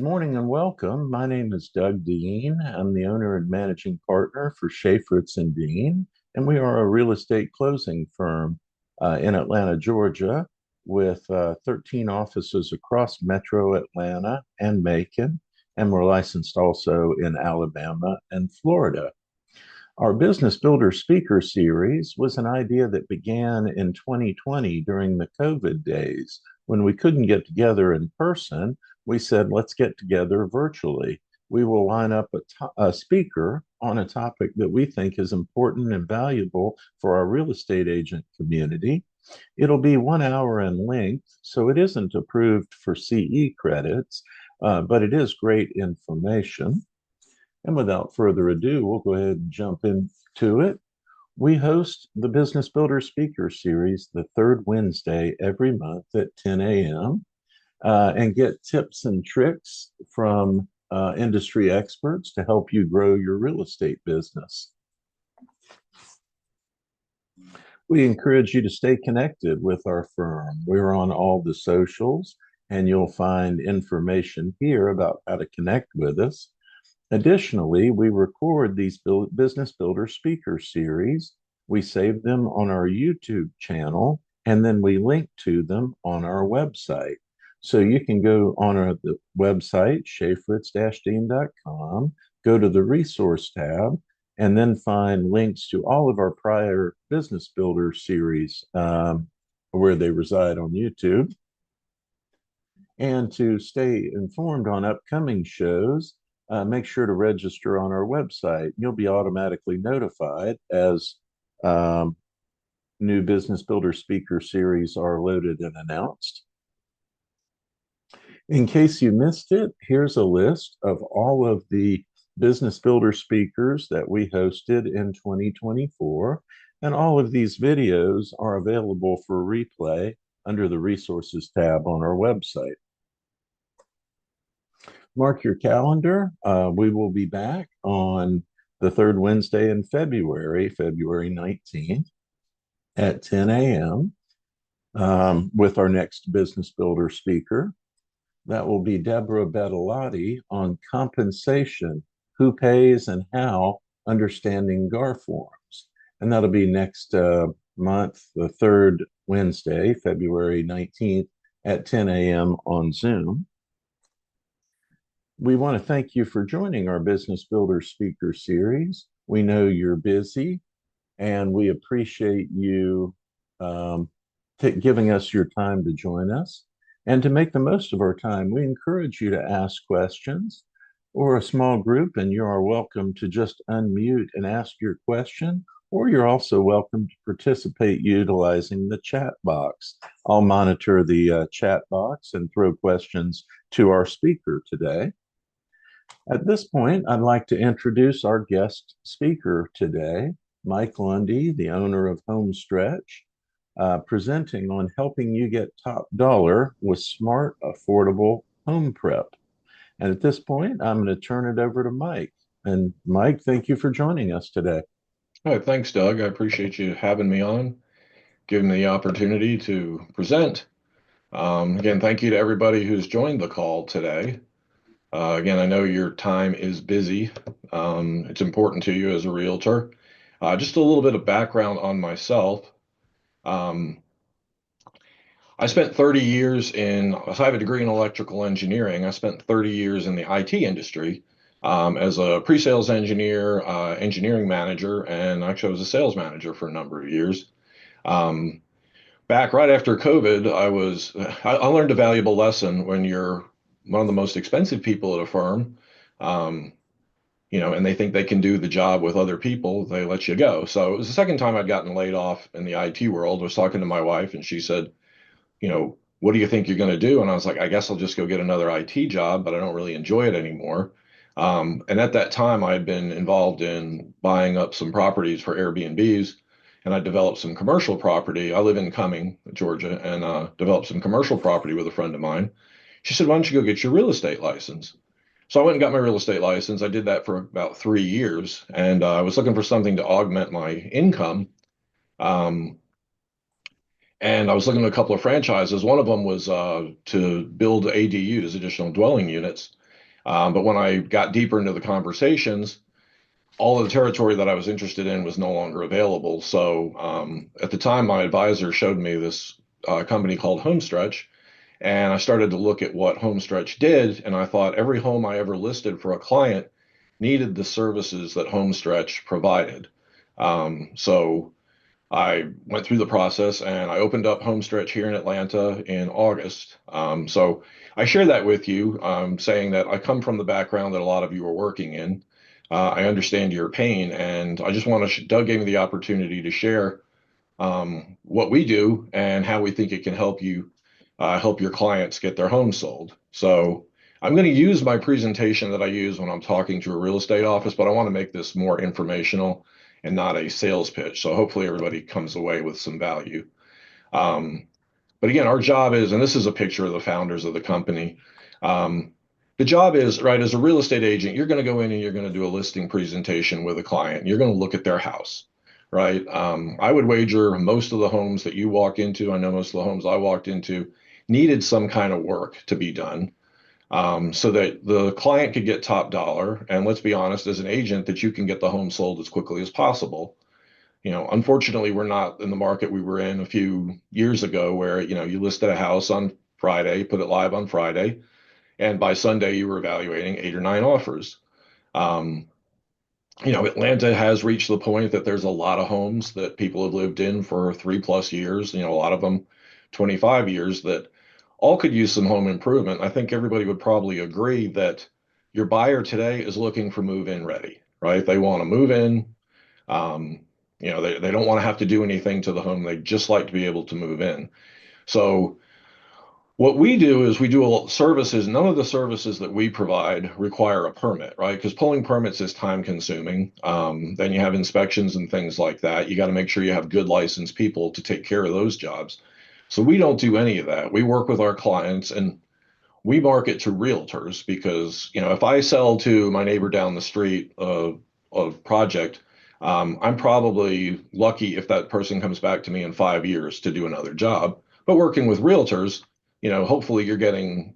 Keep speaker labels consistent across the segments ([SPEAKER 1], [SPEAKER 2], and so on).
[SPEAKER 1] Good morning and welcome. My name is Doug Dean. I'm the owner and managing partner for Schaefertz and Dean, and we are a real estate closing firm in Atlanta, Georgia, with 13 offices across Metro Atlanta and Macon, and we're licensed also in Alabama and Florida. Our Business Builder Speaker Series was an idea that began in 2020 during the COVID days. When we couldn't get together in person, we said, let's get together virtually. We will line up a speaker on a topic that we think is important and valuable for our real estate agent community. It'll be 1 hour in length, so it isn't approved for CE credits, but it is great information. And without further ado, we'll go ahead and jump into it. We host the Business Builder Speaker Series the third Wednesday every month at 10 a.m. And get tips and tricks from industry experts to help you grow your real estate business. We encourage you to stay connected with our firm. We're on all the socials, and you'll find information here about how to connect with us. Additionally, we record these Business Builder Speaker Series. We save them on our YouTube channel, and then we link to them on our website. So you can go on the website, schaefertz-dean.com, go to the resource tab, and then find links to all of our prior Business Builder series where they reside on YouTube. And to stay informed on upcoming shows, make sure to register on our website. You'll be automatically notified as new Business Builder Speaker Series are loaded and announced. In case you missed it, here's a list of all of the Business Builder speakers that we hosted in 2024. And all of these videos are available for replay under the Resources tab on our website. Mark your calendar. We will be back on the third Wednesday in February, February 19th at 10 a.m. With our next Business Builder speaker. That will be Deborah Bettolotti on compensation, who pays and how, understanding GAR forms. And that'll be next month, the third Wednesday, February 19th at 10 a.m. on Zoom. We want to thank you for joining our Business Builder Speaker Series. We know you're busy, and we appreciate you giving us your time to join us. And to make the most of our time, we encourage you to ask questions. Or a small group, and you are welcome to just unmute and ask your question, or you're also welcome to participate utilizing the chat box. I'll monitor the chat box and throw questions to our speaker today. At this point, I'd like to introduce our guest speaker today, Mike Lundy, the owner of Homestretch, presenting on helping you get top dollar with smart, affordable home prep. And at this point, I'm going to turn it over to Mike. And Mike, thank you for joining us today.
[SPEAKER 2] All right, thanks, Doug. I appreciate you having me on, giving me the opportunity to present. Again, thank you to everybody who's joined the call today. Again, I know your time is busy. It's important to you as a realtor. Just a little bit of background on myself. I spent 30 years I have a degree in electrical engineering. I spent 30 years in the IT industry as a pre-sales engineer, engineering manager, and actually I was a sales manager for a number of years. Back right after COVID, I learned a valuable lesson when you're one of the most expensive people at a firm, and they think they can do the job with other people, they let you go. So it was the second time I'd gotten laid off in the IT world. I was talking to my wife, and she said, what do you think you're going to do? And I was like, I guess I'll just go get another IT job, but I don't really enjoy it anymore. And at that time, I had been involved in buying up some properties for Airbnbs, and I developed some commercial property. I live in Cumming, Georgia, and developed some commercial property with a friend of mine. She said, why don't you go get your real estate license? So I went and got my real estate license. I did that for about 3 years, and I was looking for something to augment my income. And I was looking at a couple of franchises. One of them was to build ADUs, additional dwelling units. But when I got deeper into the conversations, all of the territory that I was interested in was no longer available. So at the time, my advisor showed me this company called Homestretch, and I started to look at what Homestretch did, and I thought every home I ever listed for a client needed the services that Homestretch provided. So I went through the process and I opened up Homestretch here in Atlanta in August. So I share that with you, saying that I come from the background that a lot of you are working in. I understand your pain, and I just want to. Doug gave me the opportunity to share what we do and how we think it can help you help your clients get their home sold. So I'm going to use my presentation that I use when I'm talking to a real estate office, but I want to make this more informational and not a sales pitch. So hopefully everybody comes away with some value. Um, but again, our job is, and this is a picture of the founders of the company. Um, the job is, right, as a real estate agent, you're going to go in and you're going to do a listing presentation with a client. You're going to look at their house, right? I would wager most of the homes that you walk into, I know most of the homes I walked into, needed some kind of work to be done, so that the client could get top dollar. And let's be honest, as an agent, that you can get the home sold as quickly as possible. Unfortunately, we're not in the market we were in a few years ago where, you listed a house on Friday, put it live on Friday, and by Sunday you were evaluating 8 or 9 offers. Um, Atlanta has reached the point that there's a lot of homes that people have lived in for 3+ years, a lot of them 25 years, that all could use some home improvement. I think everybody would probably agree that your buyer today is looking for move-in ready, right? They want to move in. Um, they don't want to have to do anything to the home. They just like to be able to move in. So what we do is we do a lot of services. None of the services that we provide require a permit, right? Because pulling permits is time consuming. Then you have inspections and things like that. You got to make sure you have good licensed people to take care of those jobs. So we don't do any of that. We work with our clients and we market to realtors because, if I sell to my neighbor down the street a project, I'm probably lucky if that person comes back to me in 5 years to do another job. But working with realtors, hopefully you're getting,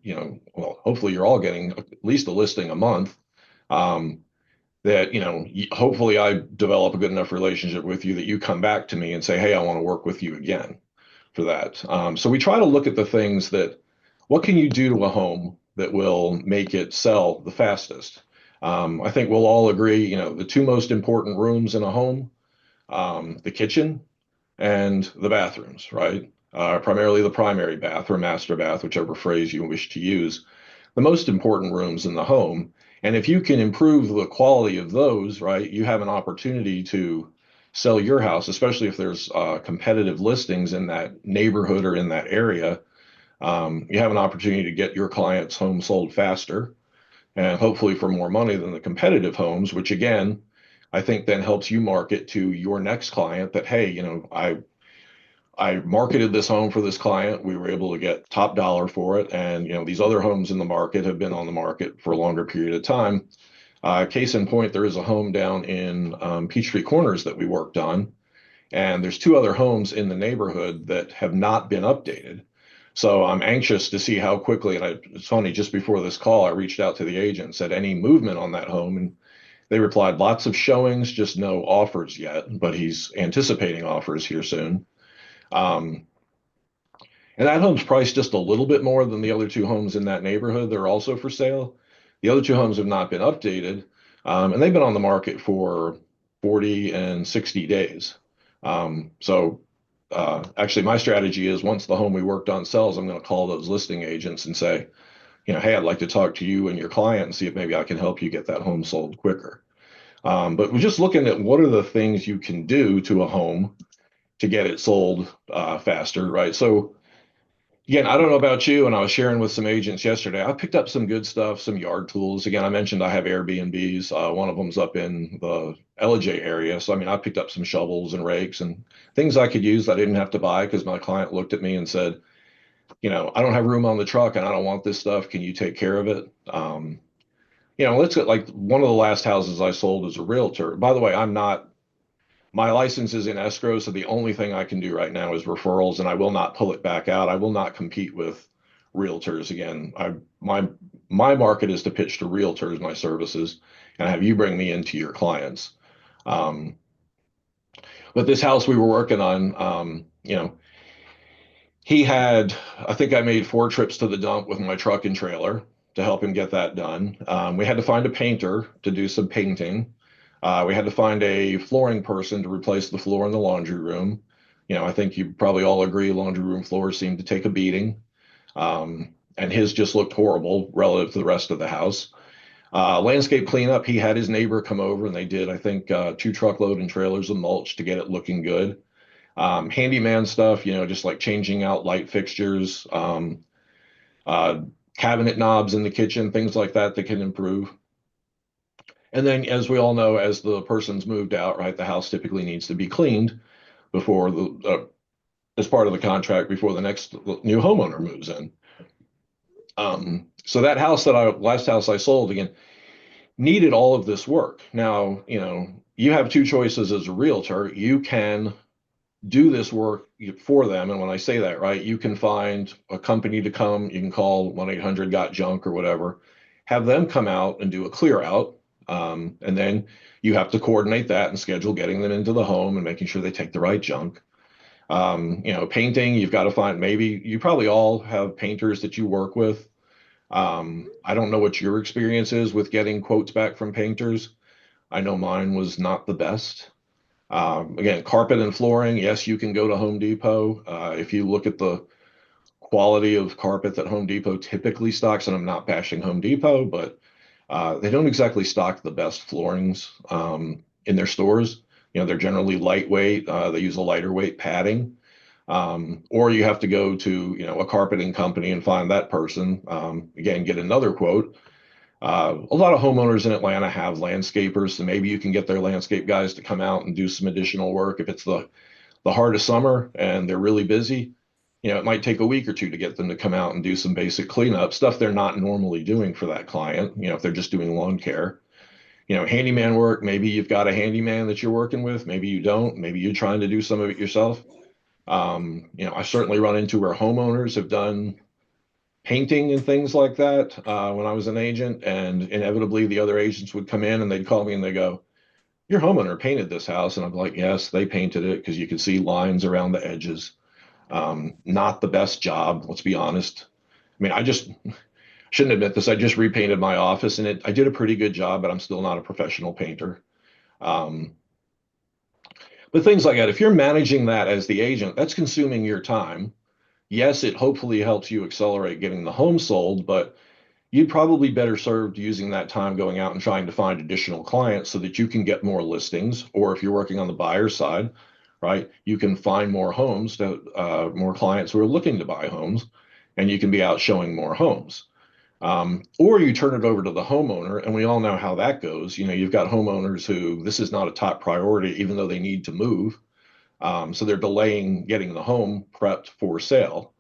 [SPEAKER 2] well, hopefully you're all getting at least a listing a month. Um, that, hopefully I develop a good enough relationship with you that you come back to me and say, hey, I want to work with you again for that. So we try to look at the things that, what can you do to a home that will make it sell the fastest? I think we'll all agree, the two most important rooms in a home, the kitchen and the bathrooms, right? Primarily the primary bath or master bath, whichever phrase you wish to use, the most important rooms in the home. And if you can improve the quality of those, right, you have an opportunity to sell your house, especially if there's competitive listings in that neighborhood or in that area. You have an opportunity to get your client's home sold faster and hopefully for more money than the competitive homes, which again, I think then helps you market to your next client that, hey, I marketed this home for this client. We were able to get top dollar for it. And, these other homes in the market have been on the market for a longer period of time. Case in point, there is a home down in Peachtree Corners that we worked on. And there's 2 other homes in the neighborhood that have not been updated. So I'm anxious to see how quickly, and it's funny, just before this call, I reached out to the agent and said, any movement on that home? And they replied, lots of showings, just no offers yet, but he's anticipating offers here soon. Um, and that home's priced just a little bit more than the other 2 homes in that neighborhood. They're also for sale. The other 2 homes have not been updated, and they've been on the market for 40 and 60 days. Actually, my strategy is once the home we worked on sells, I'm going to call those listing agents and say, hey, I'd like to talk to you and your client and see if maybe I can help you get that home sold quicker. But we're just looking at what are the things you can do to a home to get it sold faster, right? So again, I don't know about you, and I was sharing with some agents yesterday. I picked up some good stuff, some yard tools. Again, I mentioned I have Airbnbs. One of them's up in the LJ area. So, I mean, I picked up some shovels and rakes and things I could use that I didn't have to buy because my client looked at me and said, I don't have room on the truck and I don't want this stuff. Can you take care of it? Let's get like one of the last houses I sold as a realtor. By the way, my license is in escrow, so the only thing I can do right now is referrals, and I will not pull it back out. I will not compete with realtors again. My my market is to pitch to realtors my services and have you bring me into your clients. Um, but this house we were working on, he had, I think I made 4 trips to the dump with my truck and trailer to help him get that done. We had to find a painter to do some painting. We had to find a flooring person to replace the floor in the laundry room. I think you probably all agree laundry room floors seem to take a beating. And his just looked horrible relative to the rest of the house. Landscape cleanup, he had his neighbor come over and they did, I think, 2 truckload and trailers of mulch to get it looking good. Handyman stuff, just like changing out light fixtures, uh, cabinet knobs in the kitchen, things like that that can improve. And then, as we all know, as the person's moved out, right, the house typically needs to be cleaned before as part of the contract before the next new homeowner moves in. So that house that last house I sold again needed all of this work. Now, you have 2 choices as a realtor. You can do this work for them. And when I say that, right, you can find a company to come, you can call 1-800 got junk or whatever, have them come out and do a clear out. And then you have to coordinate that and schedule getting them into the home and making sure they take the right junk. Painting, you've got to find, maybe you probably all have painters that you work with. I don't know what your experience is with getting quotes back from painters. I know mine was not the best. Again, carpet and flooring, yes, you can go to Home Depot. If you look at the quality of carpet that Home Depot typically stocks, and I'm not bashing Home Depot, but they don't exactly stock the best floorings in their stores. They're generally lightweight. They use a lighter weight padding. Or you have to go to, a carpeting company and find that person. Again, get another quote. A lot of homeowners in Atlanta have landscapers, so maybe you can get their landscape guys to come out and do some additional work. If it's the heart of summer and they're really busy, it might take a week or two to get them to come out and do some basic cleanup stuff they're not normally doing for that client. If they're just doing lawn care, handyman work, maybe you've got a handyman that you're working with, maybe you don't, maybe you're trying to do some of it yourself. I certainly run into where homeowners have done painting and things like that when I was an agent, and inevitably the other agents would come in and they'd call me and they go, "Your homeowner painted this house," and I'm like, "Yes, they painted it," because you can see lines around the edges. Not the best job, let's be honest. I mean, I just shouldn't admit this. I just repainted my office, and I did a pretty good job, but I'm still not a professional painter. Um, but things like that, if you're managing that as the agent, that's consuming your time. Yes, it hopefully helps you accelerate getting the home sold, but you'd probably better served using that time going out and trying to find additional clients so that you can get more listings. Or if you're working on the buyer side, right, you can find more homes to more clients who are looking to buy homes, and you can be out showing more homes. Or you turn it over to the homeowner, and we all know how that goes. You've got homeowners who this is not a top priority, even though they need to move. So they're delaying getting the home prepped for sale.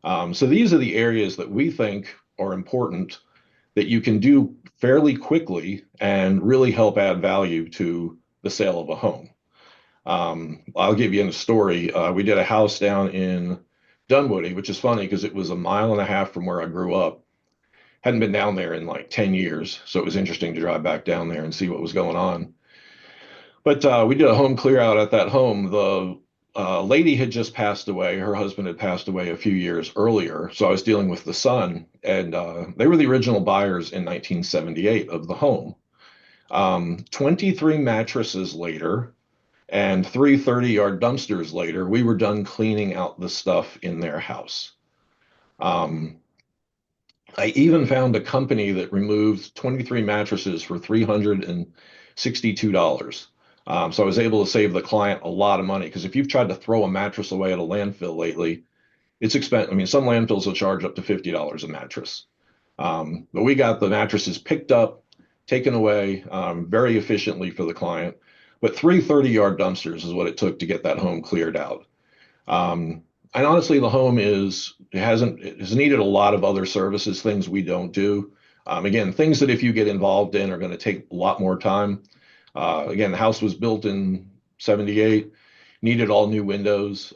[SPEAKER 2] So these are the areas that we think are important that you can do fairly quickly and really help add value to the sale of a home. I'll give you a story. We did a house down in Dunwoody, which is funny because it was a mile and a half from where I grew up. Hadn't been down there in like 10 years. So it was interesting to drive back down there and see what was going on. But we did a home clear out at that home. The lady had just passed away. Her husband had passed away a few years earlier. So I was dealing with the son, and they were the original buyers in 1978 of the home. 23 mattresses later and 3 30-yard dumpsters later, we were done cleaning out the stuff in their house. Um, I even found a company that removed 23 mattresses for $362. So I was able to save the client a lot of money because if you've tried to throw a mattress away at a landfill lately, it's expensive. I mean, some landfills will charge up to $50 a mattress. But we got the mattresses picked up, taken away very efficiently for the client. But 3 30-yard dumpsters is what it took to get that home cleared out. Um, and honestly, the home it has needed a lot of other services, things we don't do. Again, things that if you get involved in are going to take a lot more time. Again, the house was built in 78, needed all new windows,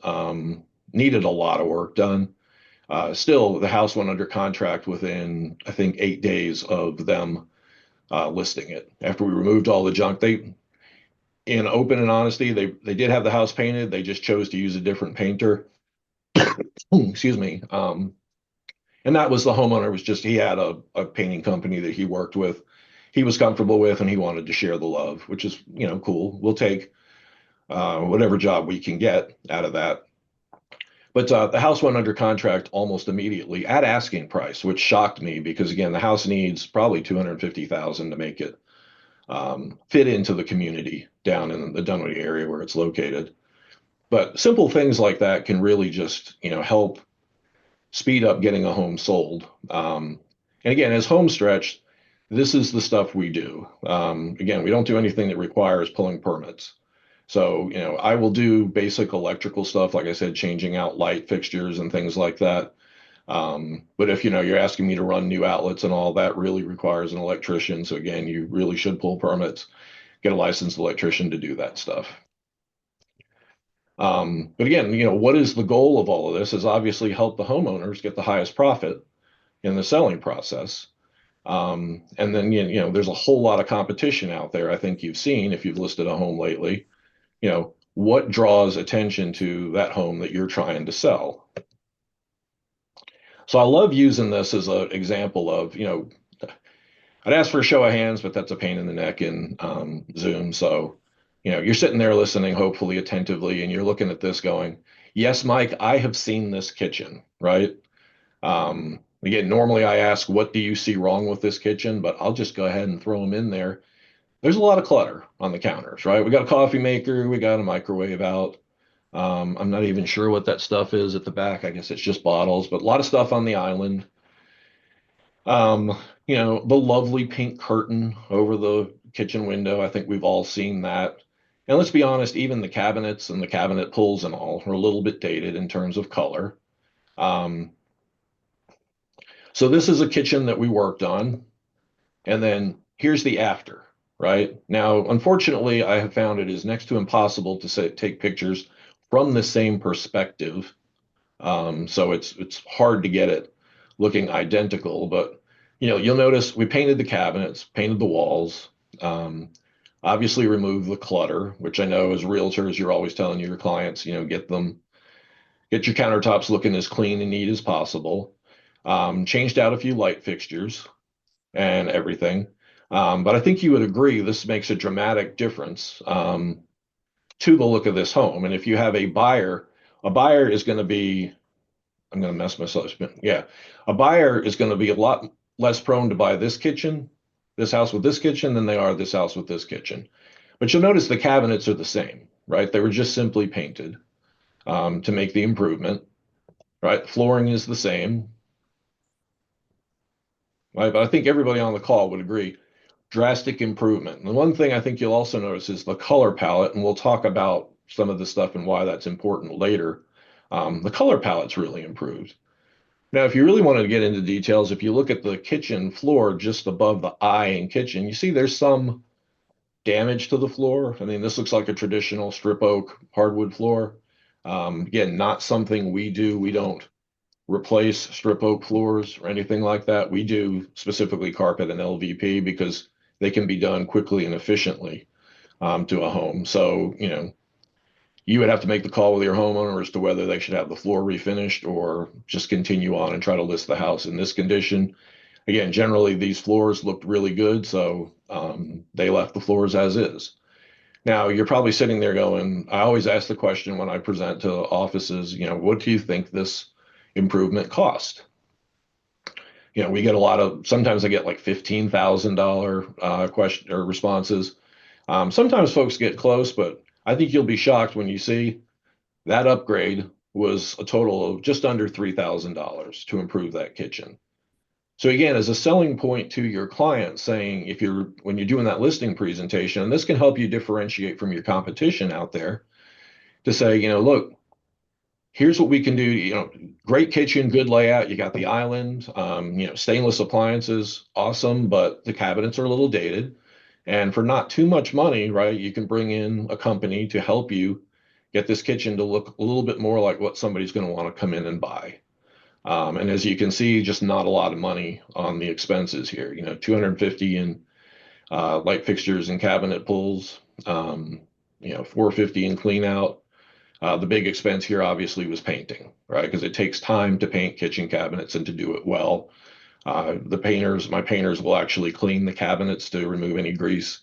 [SPEAKER 2] needed a lot of work done. Still, the house went under contract within, I think, 8 days of them listing it. After we removed all the junk, in open and honesty, they did have the house painted. They just chose to use a different painter. Excuse me. And that was the homeowner was just he had a painting company that he worked with, he was comfortable with, and he wanted to share the love, which is cool. We'll take whatever job we can get out of that. But the house went under contract almost immediately at asking price, which shocked me because again, the house needs probably 250,000 to make it fit into the community down in the Dunwoody area where it's located. But simple things like that can really just help speed up getting a home sold. And again, as home stretch, this is the stuff we do. Again, we don't do anything that requires pulling permits. So, I will do basic electrical stuff, like I said, changing out light fixtures and things like that. But if you're asking me to run new outlets and all that really requires an electrician. So again, you really should pull permits, get a licensed electrician to do that stuff. But again, what is the goal of all of this is obviously help the homeowners get the highest profit in the selling process. And then, there's a whole lot of competition out there. I think you've seen if you've listed a home lately, what draws attention to that home that you're trying to sell. So I love using this as an example of, I'd ask for a show of hands, but that's a pain in the neck in Zoom. So, you're sitting there listening, hopefully attentively, and you're looking at this going, yes, Mike, I have seen this kitchen, right? Again, normally I ask, what do you see wrong with this kitchen? But I'll just go ahead and throw them in there. There's a lot of clutter on the counters, right? We got a coffee maker, we got a microwave out. I'm not even sure what that stuff is at the back. I guess it's just bottles, but a lot of stuff on the island. The lovely pink curtain over the kitchen window. I think we've all seen that. And let's be honest, even the cabinets and the cabinet pulls and all are a little bit dated in terms of color. Um, so this is a kitchen that we worked on. And then here's the after, right? Now, unfortunately, I have found it is next to impossible to take pictures from the same perspective. So it's hard to get it looking identical, but you'll notice we painted the cabinets, painted the walls, obviously removed the clutter, which I know as realtors, you're always telling your clients, get your countertops looking as clean and neat as possible. Changed out a few light fixtures and everything. But I think you would agree this makes a dramatic difference to the look of this home. And if you have a buyer is going to be, I'm going to mess myself. Yeah, a buyer is going to be a lot less prone to buy this house with this kitchen than they are this house with this kitchen. But you'll notice the cabinets are the same, right? They were just simply painted to make the improvement, right? Flooring is the same, right? But I think everybody on the call would agree drastic improvement. And the one thing I think you'll also notice is the color palette, and we'll talk about some of the stuff and why that's important later. The color palette's really improved. Now, if you really wanted to get into details, if you look at the kitchen floor just above the eye in kitchen, you see there's some damage to the floor. I mean, this looks like a traditional strip oak hardwood floor. Again, not something we do. We don't replace strip oak floors or anything like that. We do specifically carpet and LVP because they can be done quickly and efficiently to a home. So, you would have to make the call with your homeowner as to whether they should have the floor refinished or just continue on and try to list the house in this condition. Again, generally these floors looked really good, so they left the floors as is. Now you're probably sitting there going, I always ask the question when I present to offices, what do you think this improvement cost? We get a lot of, sometimes I get like $15,000 question or responses. Sometimes folks get close, but I think you'll be shocked when you see that upgrade was a total of just under $3,000 to improve that kitchen. So again, as a selling point to your client saying, when you're doing that listing presentation, and this can help you differentiate from your competition out there to say, look, here's what we can do. Great kitchen, good layout. You got the island, stainless appliances, awesome, but the cabinets are a little dated. And for not too much money, right, you can bring in a company to help you get this kitchen to look a little bit more like what somebody's going to want to come in and buy. And as you can see, just not a lot of money on the expenses here. 250 in light fixtures and cabinet pulls, 450 in clean out. The big expense here obviously was painting, right? Because it takes time to paint kitchen cabinets and to do it well. My painters will actually clean the cabinets to remove any grease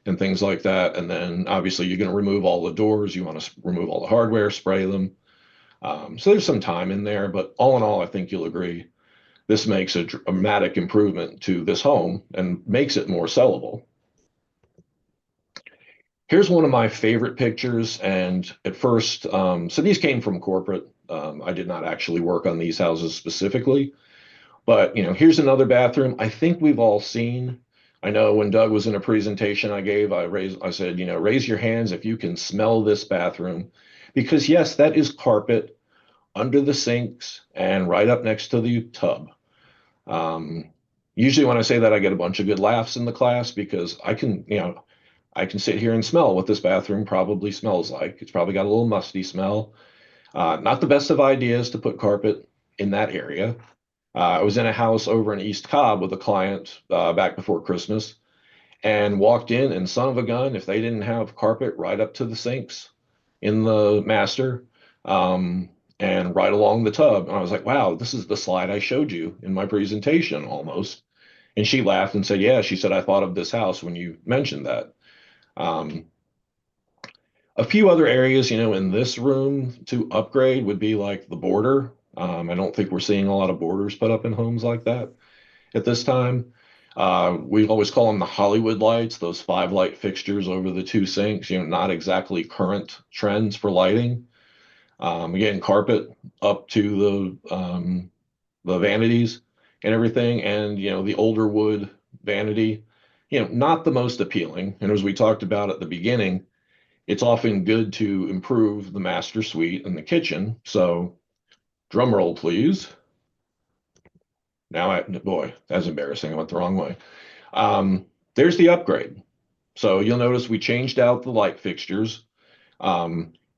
[SPEAKER 2] and things like that. And then obviously you're going to remove all the doors. You want to remove all the hardware, spray them. So there's some time in there, but all in all, I think you'll agree this makes a dramatic improvement to this home and makes it more sellable. Here's one of my favorite pictures. And at first, so these came from corporate. I did not actually work on these houses specifically, but here's another bathroom I think we've all seen. I know when Doug was in a presentation I gave, I said, raise your hands if you can smell this bathroom. Because yes, that is carpet under the sinks and right up next to the tub. Um, Usually when I say that, I get a bunch of good laughs in the class because I can sit here and smell what this bathroom probably smells like. It's probably got a little musty smell. Not the best of ideas to put carpet in that area. I was in a house over in East Cobb with a client back before Christmas and walked in, and son of a gun, if they didn't have carpet right up to the sinks in the master and right along the tub. And I was like, wow, this is the slide I showed you in my presentation almost. And she laughed and said, yeah, she said, I thought of this house when you mentioned that. Um, a few other areas, in this room to upgrade would be like the border. I don't think we're seeing a lot of borders put up in homes like that at this time. We always call them the Hollywood lights, those 5 light fixtures over the 2 sinks, not exactly current trends for lighting. Again, carpet up to the vanities and everything, and the older wood vanity, not the most appealing. And as we talked about at the beginning, it's often good to improve the master suite and the kitchen. So, drum roll, please. Boy, that's embarrassing. I went the wrong way. Um, there's the upgrade. So you'll notice we changed out the light fixtures,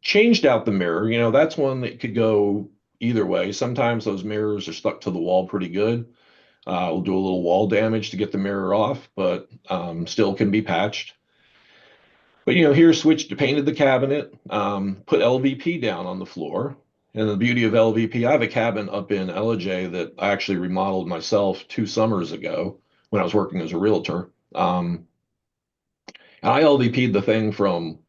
[SPEAKER 2] changed out the mirror. That's one that could go either way. Sometimes those mirrors are stuck to the wall pretty good. We'll do a little wall damage to get the mirror off, but still can be patched. But here switched, painted the cabinet, put LVP down on the floor. And the beauty of LVP, I have a cabin up in Ellijay that I actually remodeled myself 2 summers ago when I was working as a realtor. And I LVP'd the thing from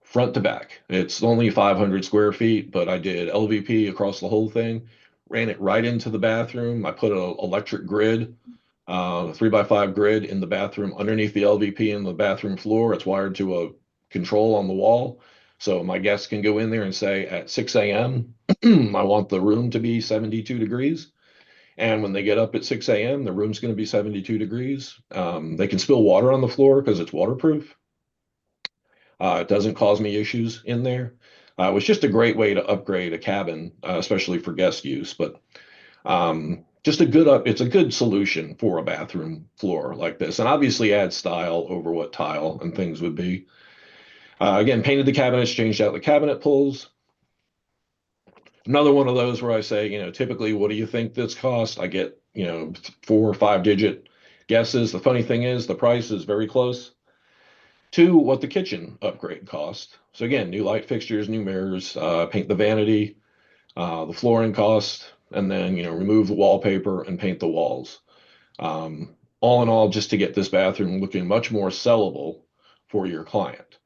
[SPEAKER 2] front to back. It's only 500 square feet, but I did LVP across the whole thing, ran it right into the bathroom. I put an electric grid, 3x5 grid in the bathroom underneath the LVP in the bathroom floor. It's wired to a control on the wall. So my guests can go in there and say at 6 a.m., I want the room to be 72 degrees. And when they get up at 6 a.m., the room's going to be 72 degrees. They can spill water on the floor because it's waterproof. It doesn't cause me issues in there. It was just a great way to upgrade a cabin, especially for guest use. But just it's a good solution for a bathroom floor like this, and obviously adds style over what tile and things would be. Again, painted the cabinets, changed out the cabinet pulls. Another one of those where I say, typically, what do you think this cost? I get, 4 or 5 digit guesses. The funny thing is, the price is very close to what the kitchen upgrade cost. So again, new light fixtures, new mirrors, paint the vanity, the flooring cost, and then remove the wallpaper and paint the walls. All in all, just to get this bathroom looking much more sellable for your client.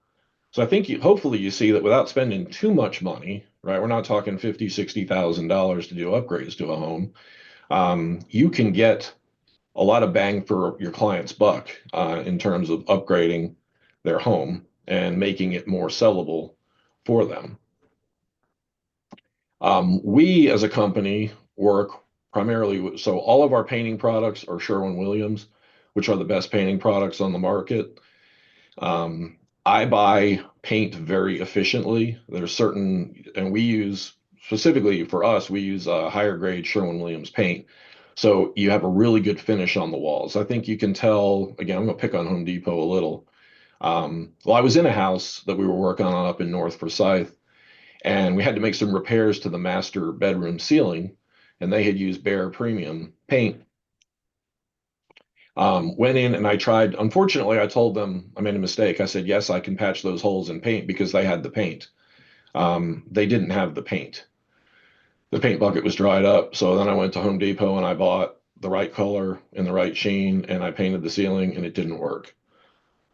[SPEAKER 2] So I think hopefully you see that without spending too much money, right? We're not talking $50,000, $60,000 to do upgrades to a home. You can get a lot of bang for your client's buck in terms of upgrading their home and making it more sellable for them. We as a company work primarily, so all of our painting products are Sherwin-Williams, which are the best painting products on the market. I buy paint very efficiently. There's certain, and we use, specifically for us, we use a higher grade Sherwin-Williams paint. So you have a really good finish on the walls. I think you can tell, again, I'm going to pick on Home Depot a little. Well, I was in a house that we were working on up in North Forsyth, and we had to make some repairs to the master bedroom ceiling. and they had used Behr Premium paint. Went in and I tried. Unfortunately, I told them I made a mistake. I said, yes, I can patch those holes in paint because they had the paint. They didn't have the paint. The paint bucket was dried up. So then I went to Home Depot and I bought the right color and the right sheen and I painted the ceiling and it didn't work.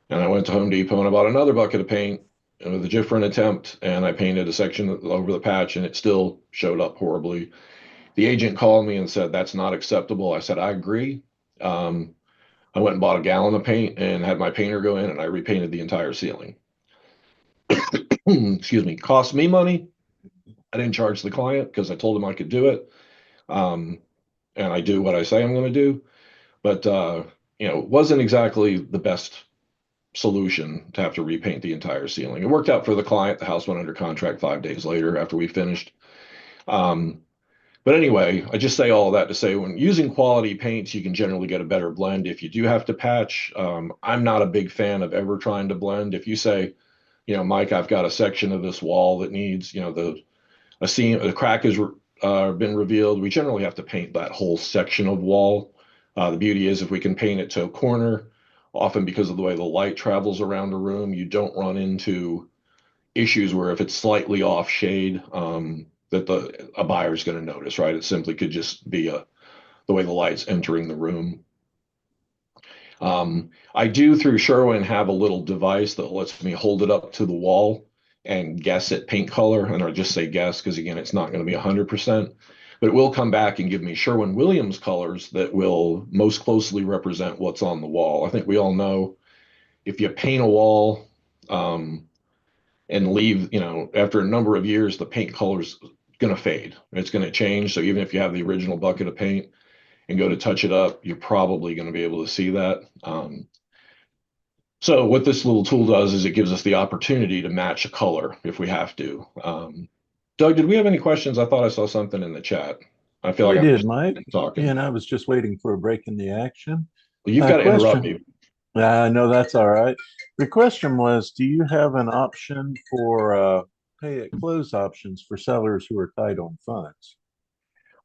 [SPEAKER 2] And I went to Home Depot and I bought another bucket of paint with a different attempt and I painted a section over the patch and it still showed up horribly. The agent called me and said, that's not acceptable. I said, I agree. Um, I went and bought a gallon of paint and had my painter go in and I repainted the entire ceiling. Excuse me. Cost me money. I didn't charge the client because I told him I could do it. Um, and I do what I say I'm going to do. But it wasn't exactly the best solution to have to repaint the entire ceiling. It worked out for the client. The house went under contract 5 days later after we finished. Um, but anyway, I just say all that to say when using quality paints, you can generally get a better blend. If you do have to patch, I'm not a big fan of ever trying to blend. If you say, Mike, I've got a section of this wall that needs, the a seam, a crack has been revealed. We generally have to paint that whole section of wall. The beauty is if we can paint it to a corner, often because of the way the light travels around a room, you don't run into issues where if it's slightly off shade, that a buyer is going to notice, right? It simply could just be the way the light's entering the room. I do through Sherwin have a little device that lets me hold it up to the wall and guess at paint color. And I just say guess because again, it's not going to be 100%, but it will come back and give me Sherwin-Williams colors that will most closely represent what's on the wall. I think we all know if you paint a wall and leave, after a number of years, the paint color's going to fade. It's going to change. So even if you have the original bucket of paint and go to touch it up, you're probably going to be able to see that. So what this little tool does is it gives us the opportunity to match a color if we have to. Doug, did we have any questions? I thought I saw something in the chat. I feel like
[SPEAKER 1] We
[SPEAKER 2] I'm
[SPEAKER 1] did,
[SPEAKER 2] just
[SPEAKER 1] Mike.
[SPEAKER 2] talking.
[SPEAKER 1] And I was just waiting for a break in the action.
[SPEAKER 2] Well, you've got to interrupt
[SPEAKER 1] Question.
[SPEAKER 2] me.
[SPEAKER 1] No, that's all right. The question was, do you have an option for pay at close options for sellers who are tight on funds?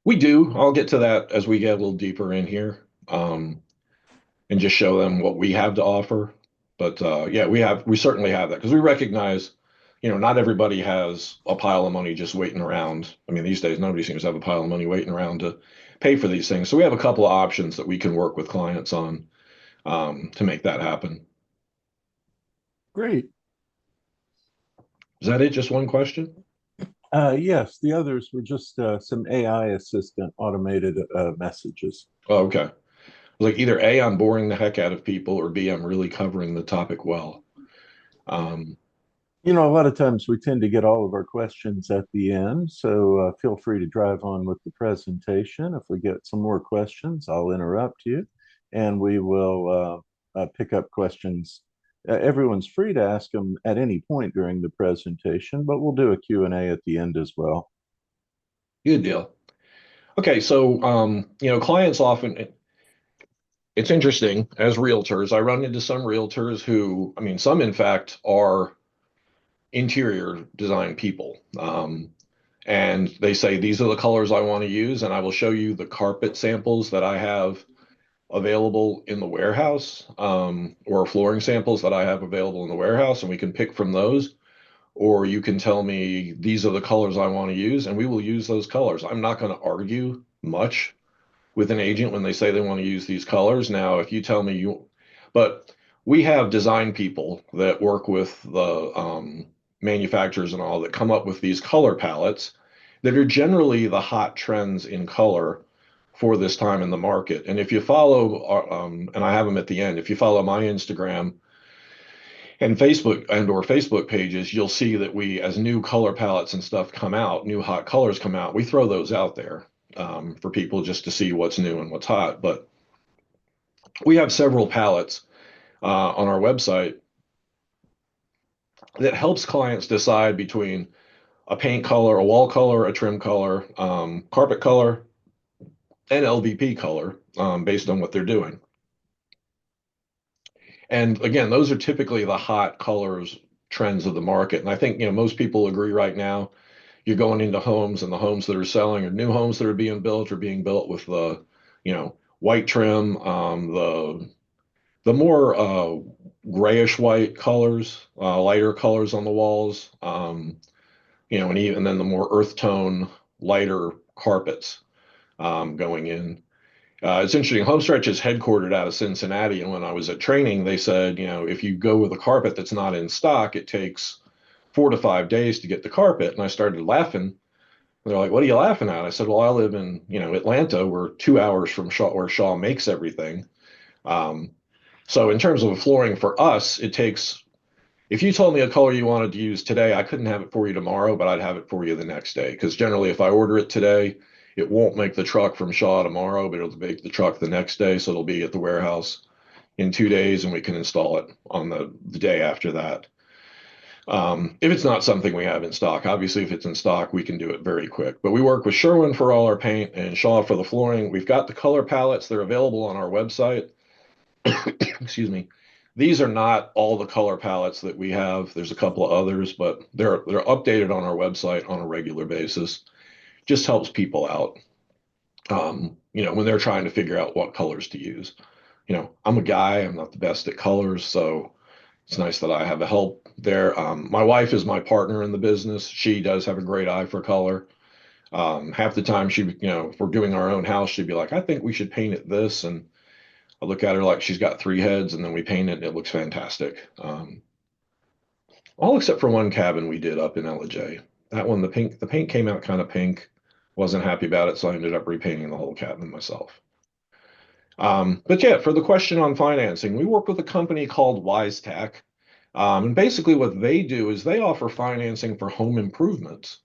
[SPEAKER 2] We do. I'll get to that as we get a little deeper in here, and just show them what we have to offer. But yeah, we certainly have that because we recognize, not everybody has a pile of money just waiting around. I mean, these days nobody seems to have a pile of money waiting around to pay for these things. So we have a couple of options that we can work with clients on to make that happen.
[SPEAKER 1] Great.
[SPEAKER 2] Is that it? Just one question?
[SPEAKER 1] Yes, the others were just some AI assistant automated messages.
[SPEAKER 2] Oh, okay. Like either A, I'm boring the heck out of people, or B, I'm really covering the topic well. Um,
[SPEAKER 1] A lot of times we tend to get all of our questions at the end, so feel free to drive on with the presentation. If we get some more questions, I'll interrupt you and we will pick up questions. Everyone's free to ask them at any point during the presentation, but we'll do a Q&A at the end as well.
[SPEAKER 2] Good deal. Okay, so clients often it's interesting as realtors. I run into some realtors who, I mean, some in fact are interior design people. And they say, these are the colors I want to use. And I will show you the carpet samples that I have available in the warehouse, or flooring samples that I have available in the warehouse. And we can pick from those. Or you can tell me, these are the colors I want to use. And we will use those colors. I'm not going to argue much with an agent when they say they want to use these colors. Now, if you tell me but we have design people that work with the manufacturers and all that come up with these color palettes that are generally the hot trends in color for this time in the market. And if you follow, and I have them at the end, if you follow my Instagram and Facebook or Facebook pages, you'll see that we, as new color palettes and stuff come out, new hot colors come out, we throw those out there for people just to see what's new and what's hot. But we have several palettes on our website that helps clients decide between a paint color, a wall color, a trim color, carpet color, and LVP color based on what they're doing. And again, those are typically the hot colors trends of the market. And I think most people agree right now, you're going into homes, and the homes that are selling are new homes that are being built with the, white trim, the more grayish white colors, lighter colors on the walls, and then the more earth tone, lighter carpets going in. It's interesting. Homestretch is headquartered out of Cincinnati, and when I was at training, they said, if you go with a carpet that's not in stock, it takes 4 to 5 days to get the carpet. And I started laughing. They're like, "What are you laughing at?" I said, "Well, I live in, Atlanta. We're 2 hours from Shaw, where Shaw makes everything." Um, so in terms of flooring for us, it takes. If you told me a color you wanted to use today, I couldn't have it for you tomorrow, but I'd have it for you the next day. Because generally, if I order it today, it won't make the truck from Shaw tomorrow, but it'll make the truck the next day. So it'll be at the warehouse in 2 days, and we can install it on the day after that. If it's not something we have in stock, obviously, if it's in stock, we can do it very quick. But we work with Sherwin for all our paint and Shaw for the flooring. We've got the color palettes, they're available on our website. Excuse me. These are not all the color palettes that we have. There's a couple of others, but they're updated on our website on a regular basis. Just helps people out. When they're trying to figure out what colors to use. I'm a guy, I'm not the best at colors, so it's nice that I have a help there. My wife is my partner in the business. She does have a great eye for color. Half the time if we're doing our own house, she'd be like, "I think we should paint it this." And I look at her like she's got three heads, and then we paint it and it looks fantastic. All except for one cabin we did up in LJ. That one, the paint came out kind of pink. Wasn't happy about it, so I ended up repainting the whole cabin myself. But yeah, for the question on financing, we work with a company called WiseTech. And basically, what they do is they offer financing for home improvements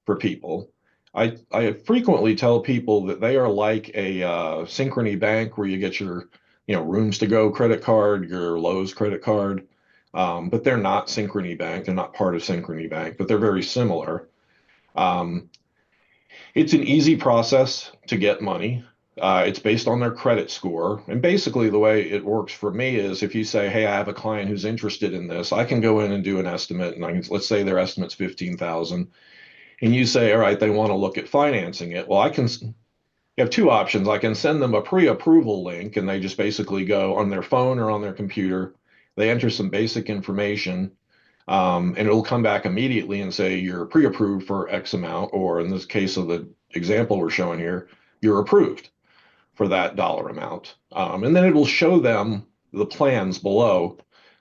[SPEAKER 2] for people. I frequently tell people that they are like a Synchrony Bank, where you get your rooms to go credit card, your Lowe's credit card, but they're not Synchrony Bank. They're not part of Synchrony Bank, but they're very similar. Um, it's an easy process to get money. It's based on their credit score. And basically, the way it works for me is if you say, "Hey, I have a client who's interested in this," I can go in and do an estimate. And let's say their estimate's 15,000. And you say, "All right, they want to look at financing it." Well, you have two options. I can send them a pre-approval link, and they just basically go on their phone or on their computer. They enter some basic information, and it'll come back immediately and say you're pre-approved for X amount, or in this case of the example we're showing here, you're approved for that dollar amount. And then it'll show them the plans below.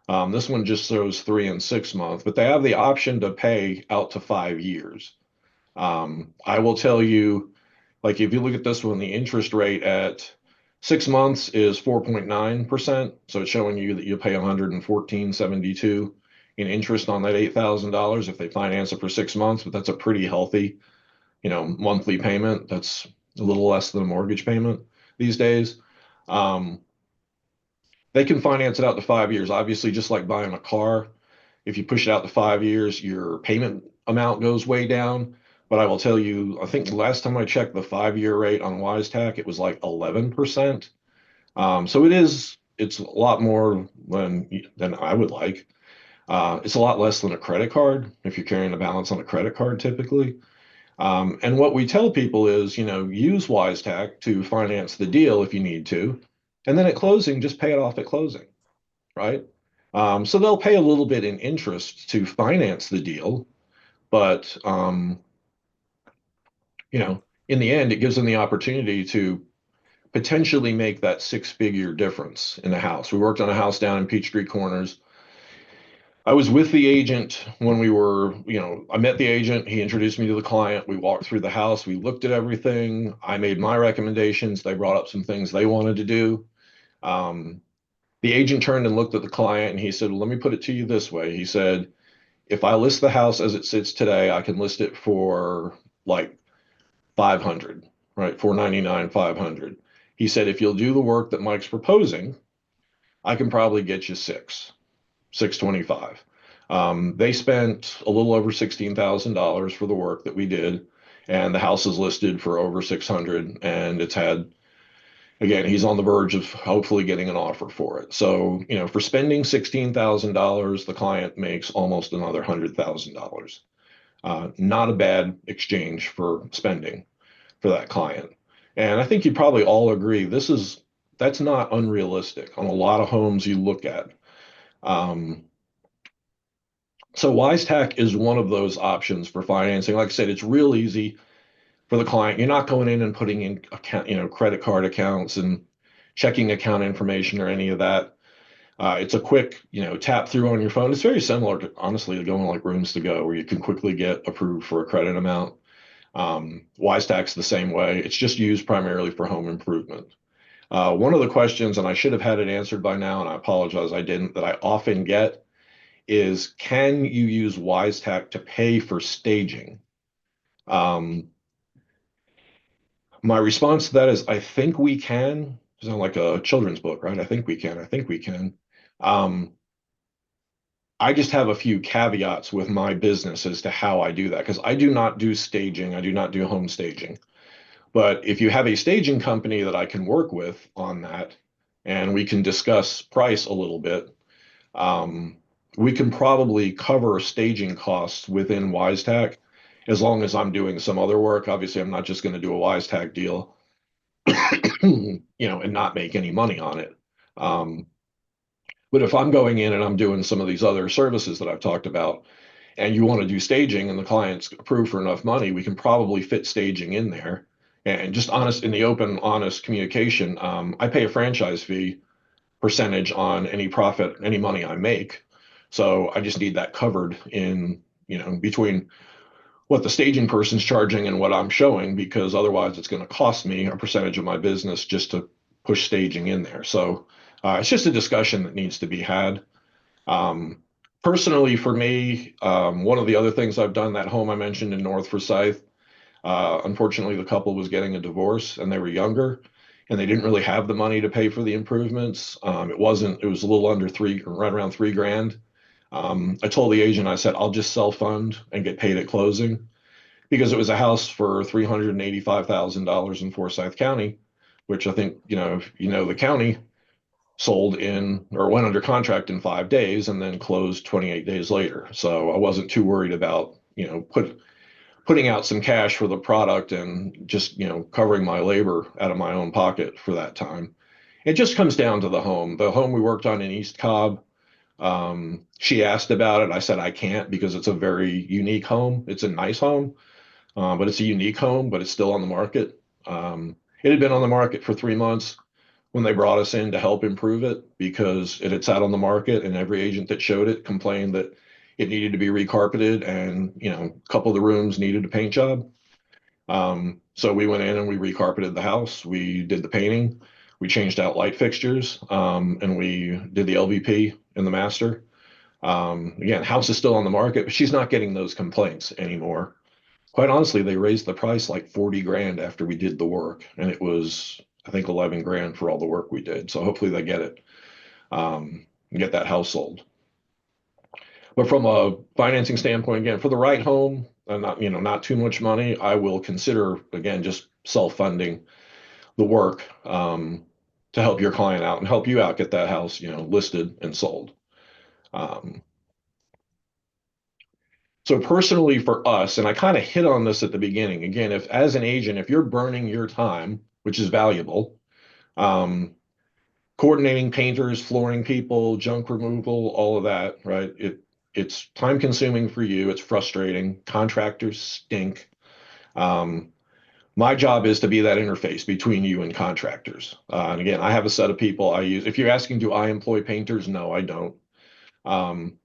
[SPEAKER 2] This one just shows 3 and 6 months, but they have the option to pay out to 5 years. I will tell you, like if you look at this one, the interest rate at 6 months is 4.9%. So it's showing you that you pay 114.72 in interest on that $8,000 if they finance it for 6 months, but that's a pretty healthy, monthly payment. That's a little less than a mortgage payment these days. Um, they can finance it out to 5 years. Obviously, just like buying a car, if you push it out to 5 years, your payment amount goes way down. But I will tell you, I think the last time I checked the 5 year rate on WiseTech, it was like 11%. So it's a lot more than I would like. It's a lot less than a credit card if you're carrying a balance on a credit card typically. And what we tell people is, use WiseTech to finance the deal if you need to. And then at closing, just pay it off at closing, right? So they'll pay a little bit in interest to finance the deal, but in the end, it gives them the opportunity to potentially make that six-figure difference in the house. We worked on a house down in Peachtree Corners. I was with the agent when I met the agent. He introduced me to the client. We walked through the house. We looked at everything. I made my recommendations. They brought up some things they wanted to do. Um, the agent turned and looked at the client and he said, "Well, let me put it to you this way." He said, "If I list the house as it sits today, I can list it for like 500, right? 499, 500. He said, "If you'll do the work that Mike's proposing, I can probably get you 625." They spent a little over $16,000 for the work that we did, and the house is listed for over 600. And again, he's on the verge of hopefully getting an offer for it. So, for spending $16,000, the client makes almost another $100,000. Not a bad exchange for spending for that client. And I think you probably all agree that's not unrealistic on a lot of homes you look at. Um, so WiseTech is one of those options for financing. Like I said, it's real easy for the client. You're not going in and putting in account, credit card accounts and checking account information or any of that. It's a quick, tap through on your phone. It's very similar to, honestly, to going like Rooms to Go, where you can quickly get approved for a credit amount. WiseTech's the same way. It's just used primarily for home improvement. One of the questions, and I should have had it answered by now, and I apologize I didn't, that I often get is, can you use WiseTech to pay for staging? Um, my response to that is, I think we can. It's not like a children's book, right? I think we can. I think we can. Um, I just have a few caveats with my business as to how I do that because I do not do staging. I do not do home staging. But if you have a staging company that I can work with on that and we can discuss price a little bit, um, we can probably cover staging costs within WiseTech as long as I'm doing some other work. Obviously, I'm not just going to do a WiseTech deal, and not make any money on it. Um, but if I'm going in and I'm doing some of these other services that I've talked about, and you want to do staging and the client's approved for enough money, we can probably fit staging in there. And just honest in the open, honest communication, I pay a franchise fee percentage on any profit, any money I make. So I just need that covered in, between what the staging person's charging and what I'm showing, because otherwise it's going to cost me a percentage of my business just to push staging in there. So it's just a discussion that needs to be had. Um, Personally, for me, one of the other things I've done, that home I mentioned in North Forsyth, unfortunately, the couple was getting a divorce and they were younger and they didn't really have the money to pay for the improvements. It was a little under right around 3 grand. I told the agent, I said, I'll just self fund and get paid at closing because it was a house for $385,000 in Forsyth County, which I think, if you know the county, sold in or went under contract in 5 days and then closed 28 days later. So I wasn't too worried about, putting out some cash for the product and just, covering my labor out of my own pocket for that time. It just comes down to the home. The home we worked on in East Cobb, she asked about it. I said I can't because it's a very unique home. It's a nice home, but it's a unique home, but it's still on the market. It had been on the market for 3 months when they brought us in to help improve it because it had sat on the market and every agent that showed it complained that it needed to be recarpeted and, a couple of the rooms needed a paint job. So we went in and we recarpeted the house. We did the painting. We changed out light fixtures, and we did the LVP in the master. Again, house is still on the market, but she's not getting those complaints anymore. Quite honestly, they raised the price like 40 grand after we did the work, and it was, I think, 11 grand for all the work we did. So hopefully they get it, and get that house sold. But from a financing standpoint, again, for the right home and not too much money, I will consider again just self-funding the work, to help your client out and help you out get that house, listed and sold. Um, so personally for us, and I kind of hit on this at the beginning, again, if as an agent, if you're burning your time, which is valuable, um, coordinating painters, flooring people, junk removal, all of that, right? It's time consuming for you. It's frustrating. Contractors stink. Um, my job is to be that interface between you and contractors. And again, I have a set of people I use. If you're asking, do I employ painters? No, I don't. Um,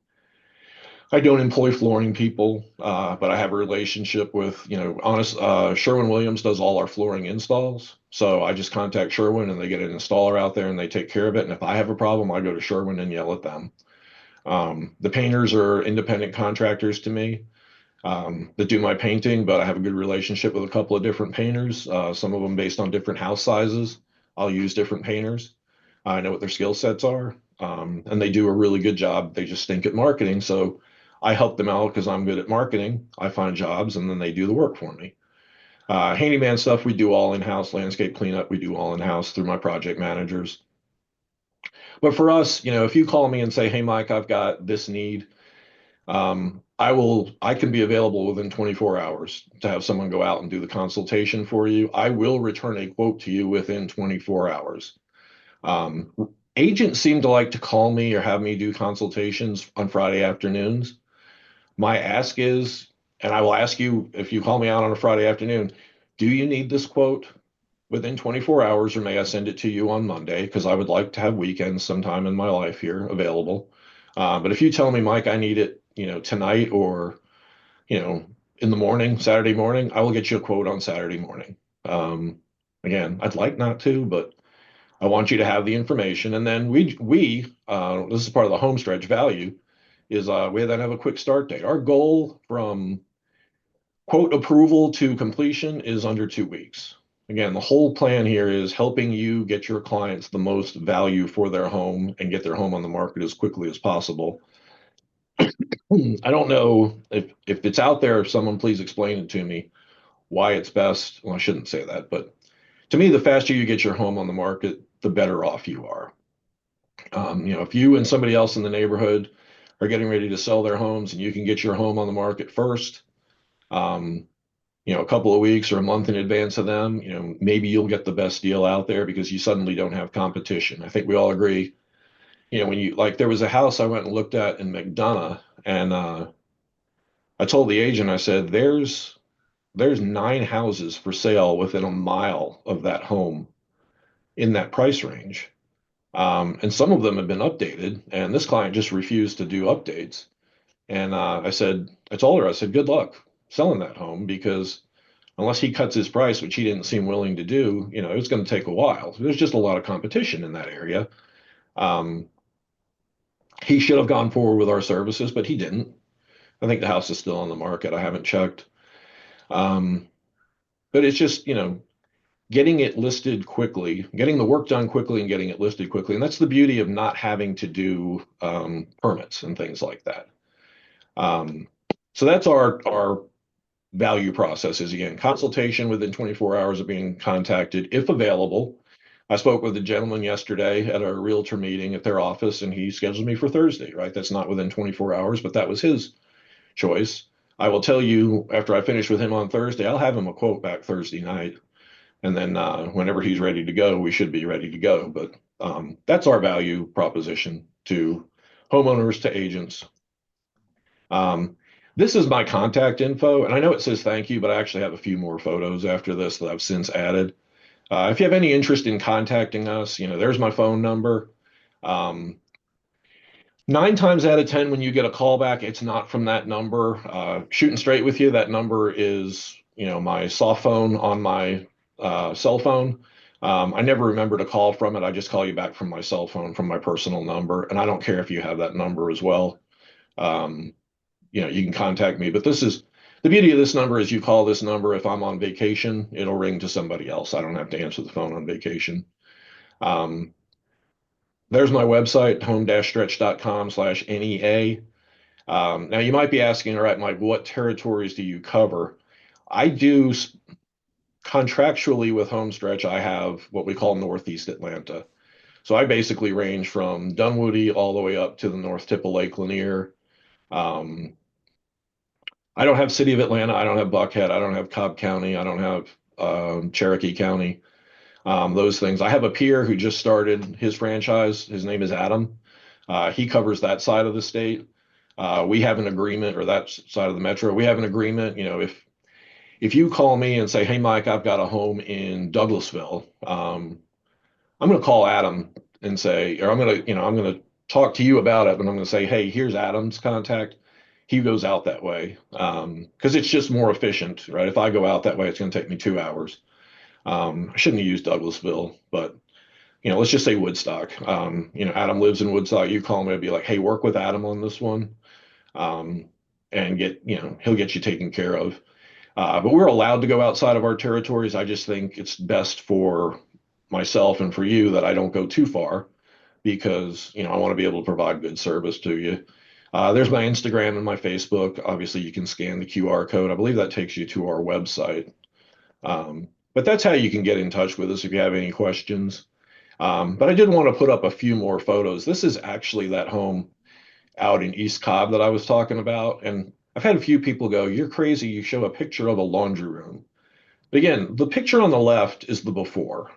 [SPEAKER 2] I don't employ flooring people, but I have a relationship with, Sherwin-Williams does all our flooring installs. So I just contact Sherwin and they get an installer out there and they take care of it. And if I have a problem, I go to Sherwin and yell at them. The painters are independent contractors to me, that do my painting, but I have a good relationship with a couple of different painters, some of them based on different house sizes. I'll use different painters. I know what their skill sets are, and they do a really good job. They just stink at marketing. So I help them out because I'm good at marketing. I find jobs and then they do the work for me. Handyman stuff, we do all in-house. Landscape cleanup, we do all in-house through my project managers. But for us, if you call me and say, hey, Mike, I've got this need, I can be available within 24 hours to have someone go out and do the consultation for you. I will return a quote to you within 24 hours. Um, Agents seem to like to call me or have me do consultations on Friday afternoons. My ask is, and I will ask you if you call me out on a Friday afternoon, do you need this quote within 24 hours, or may I send it to you on Monday? Because I would like to have weekends sometime in my life here available. But if you tell me, Mike, I need it, tonight or, you know, in the morning, Saturday morning, I will get you a quote on Saturday morning. Um, Again, I'd like not to, but I want you to have the information. And then this is part of the home stretch value is we then have a quick start date. Our goal from quote approval to completion is under 2 weeks. Again, the whole plan here is helping you get your clients the most value for their home and get their home on the market as quickly as possible. I don't know if it's out there, if someone please explain it to me why it's best. Well, I shouldn't say that, but to me, the faster you get your home on the market, the better off you are. If you and somebody else in the neighborhood are getting ready to sell their homes and you can get your home on the market first, um, a couple of weeks or a month in advance of them, maybe you'll get the best deal out there because you suddenly don't have competition. I think we all agree, when you like there was a house I went and looked at in McDonough, and I told the agent, I said, there's 9 houses for sale within a mile of that home in that price range. And some of them have been updated, and this client just refused to do updates. And I told her, I said, good luck selling that home because unless he cuts his price, which he didn't seem willing to do, it's going to take a while. There's just a lot of competition in that area. Um, he should have gone forward with our services, but he didn't. I think the house is still on the market. I haven't checked. Um, but it's just, getting it listed quickly, getting the work done quickly and getting it listed quickly. And that's the beauty of not having to do permits and things like that. Um, so that's our value process is again consultation within 24 hours of being contacted if available. I spoke with a gentleman yesterday at a realtor meeting at their office and he scheduled me for Thursday, right? That's not within 24 hours, but that was his choice. I will tell you after I finish with him on Thursday, I'll have him a quote back Thursday night. And then whenever he's ready to go, we should be ready to go. But that's our value proposition to homeowners, to agents. Um, this is my contact info, and I know it says thank you, but I actually have a few more photos after this that I've since added. If you have any interest in contacting us, there's my phone number. Um, 9 times out of 10, when you get a call back, it's not from that number. Shooting straight with you, that number is, my soft phone on my cell phone. I never remember to call from it. I just call you back from my cell phone, from my personal number, and I don't care if you have that number as well. Um, you can contact me. But this is the beauty of this number is you call this number. If I'm on vacation, it'll ring to somebody else. I don't have to answer the phone on vacation. Um, there's my website, home-stretch.com/NEA. Now you might be asking, all right, Mike, what territories do you cover? I do contractually with Homestretch, I have what we call Northeast Atlanta. So I basically range from Dunwoody all the way up to the north tip of Lake Lanier. Um, I don't have City of Atlanta. I don't have Buckhead. I don't have Cobb County. I don't have Cherokee County. Those things. I have a peer who just started his franchise. His name is Adam. He covers that side of the state. We have an agreement, or that side of the metro. We have an agreement. If you call me and say, "Hey, Mike, I've got a home in Douglasville," I'm going to call Adam and say, or I'm going to talk to you about it, but I'm going to say, hey, here's Adam's contact. He goes out that way because it's just more efficient, right? If I go out that way, it's going to take me 2 hours. I shouldn't have used Douglasville, but let's just say Woodstock. Adam lives in Woodstock. You call me, I'd be like, hey, work with Adam on this one, um, and he'll get you taken care of. But we're allowed to go outside of our territories. I just think it's best for myself and for you that I don't go too far because, I want to be able to provide good service to you. There's my Instagram and my Facebook. Obviously, you can scan the QR code. I believe that takes you to our website. But that's how you can get in touch with us if you have any questions. But I did want to put up a few more photos. This is actually that home. out in East Cobb that I was talking about. And I've had a few people go, "You're crazy. You show a picture of a laundry room." But again, the picture on the left is the before.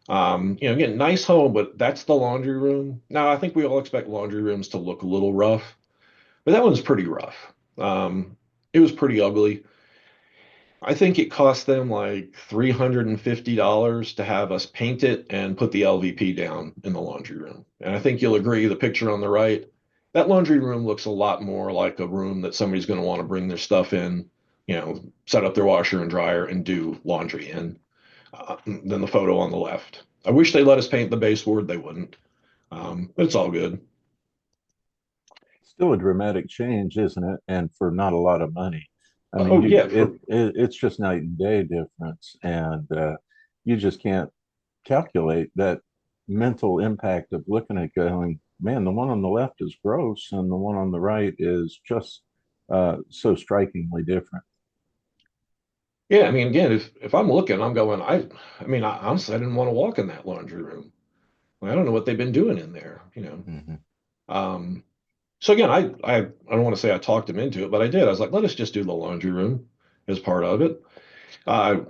[SPEAKER 2] Again, nice home, but that's the laundry room. Now, I think we all expect laundry rooms to look a little rough, but that one's pretty rough. It was pretty ugly. I think it cost them like $350 to have us paint it and put the LVP down in the laundry room. And I think you'll agree, the picture on the right, that laundry room looks a lot more like a room that somebody's going to want to bring their stuff in, set up their washer and dryer and do laundry in, than the photo on the left. I wish they let us paint the baseboard. They wouldn't, but it's all good.
[SPEAKER 1] Still a dramatic change, isn't it? And for not a lot of money. I mean,
[SPEAKER 2] Oh
[SPEAKER 1] you
[SPEAKER 2] yeah,
[SPEAKER 1] it's just night and day difference, and you just can't calculate that mental impact of looking at going, man, the one on the left is gross, and the one on the right is just so strikingly different.
[SPEAKER 2] yeah. I mean, again, if I'm looking, I'm going. I mean, honestly, I didn't want to walk in that laundry room. I don't know what they've been doing in there, you know.
[SPEAKER 1] Hmm.
[SPEAKER 2] Um, so again, I don't want to say I talked him into it, but I did. I was like, let us just do the laundry room as part of it.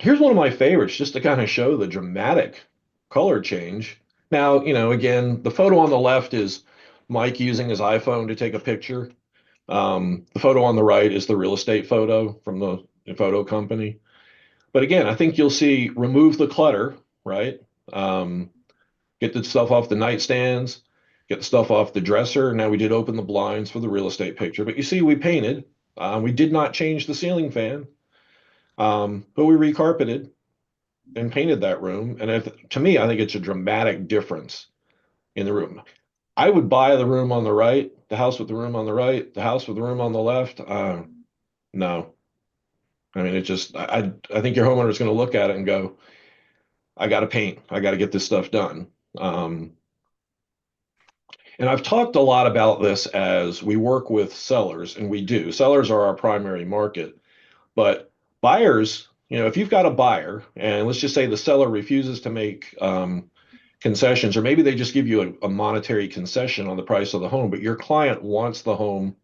[SPEAKER 2] Here's one of my favorites, just to kind of show the dramatic color change. Now, again, the photo on the left is Mike using his iPhone to take a picture. The photo on the right is the real estate photo from the photo company. But again, I think you'll see remove the clutter, right? Um, get the stuff off the nightstands, get the stuff off the dresser. Now we did open the blinds for the real estate picture, but you see, we painted. We did not change the ceiling fan, but we recarpeted and painted that room. And to me, I think it's a dramatic difference in the room. I would buy the room on the right, the house with the room on the right, the house with the room on the left. No, I mean, it just, I think your homeowner is going to look at it and go, I got to paint, I got to get this stuff done. Um, And I've talked a lot about this as we work with sellers, and we do. Sellers are our primary market, but buyers, if you've got a buyer, and let's just say the seller refuses to make concessions, or maybe they just give you a monetary concession on the price of the home, but your client wants the home,